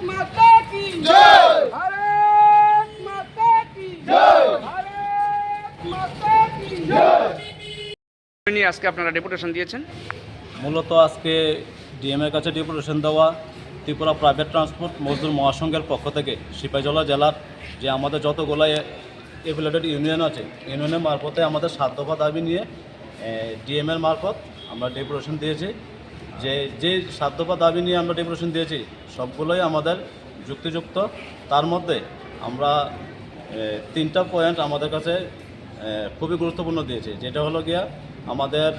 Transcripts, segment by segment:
माता की जय। भारत माता की जय। भारत माता की जय। নিয়ে আজকে আপনারা ডেপুটেশন দিয়েছেন। মূলত আজকে ডিএমের কাছে ডেপুটেশন দেওয়া ত্রিপুরা প্রাইভেট ট্রান্সপোর্ট মজদুর মহাসংঘের পক্ষ থেকে সিপাহীজলা জেলার যে আমাদের যতগুলো এফিলেটেড ইউনিয়ন আছে ইউনিয়নের মারফতে আমাদের 7 দফা দাবি নিয়ে ডিএমের মারফত আমরা ডেপুটেশন দিয়েছি। যে 7 দফা দাবি নিয়ে আমরা ডেপুটেশন দিয়েছি সবগুলোই আমাদের যুক্তিযুক্ত। তার মধ্যে আমরা 3টা পয়েন্ট আমাদের কাছে খুবই গুরুত্বপূর্ণ দিয়েছি, যেটা হলো গিয়া আমাদের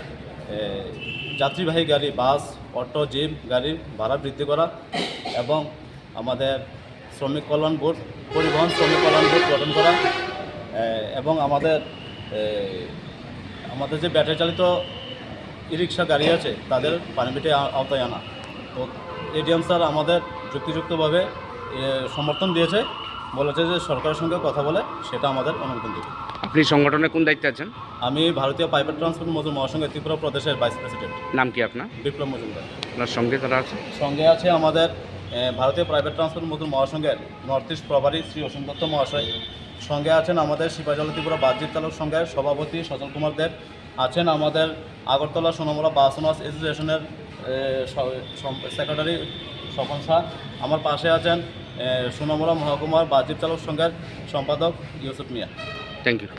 যাত্রীবাহী গাড়ি, বাস, অটো, জিপ গাড়ির ভাড়া বৃদ্ধি করা এবং আমাদের শ্রমিক কল্যাণ বোর্ড, পরিবহন শ্রমিক কল্যাণ বোর্ড গঠন করা এবং আমাদের যে ব্যাটারি চালিত ই রিক্সা গাড়ি আছে তাদের পারমিটের আওতায় আনা। তো এডিএম স্যার আমাদের যুক্তিযুক্তভাবে সমর্থন দিয়েছে, বলেছে যে সরকারের সঙ্গে কথা বলে সেটা আমাদের অনুমোদন দেবে। আপনি সংগঠনে কোন দায়িত্বে আছেন? আমি ভারতীয় প্রাইভেট ট্রান্সপোর্ট মজদুর মহাসংঘের ত্রিপুরা প্রদেশের ভাইস প্রেসিডেন্ট। নাম কি আপনার? বিপ্লব মজুমদার। আপনার সঙ্গে তারা আছে? সঙ্গে আছে আমাদের ভারতীয় প্রাইভেট ট্রান্সপোর্ট মজদুর মহাসংঘের নর্থ ইস্ট প্রভারী শ্রী অসীম দত্ত মহাশয়। সঙ্গে আছেন আমাদের সিপাহীজলা ত্রিপুরা বাহ্যিক চালক সংঘের সভাপতি সজল কুমার দেব। আছেন আমাদের আগরতলা সোনামুড়া বাস ওনার্স অ্যাসোসিয়েশনের সেক্রেটারি স্বপন শাহ। আমার পাশে আছেন সোনামুড়া মহকুমার বাহ্যিক চালক সংঘের সম্পাদক ইউসুফ মিয়া। Thank you.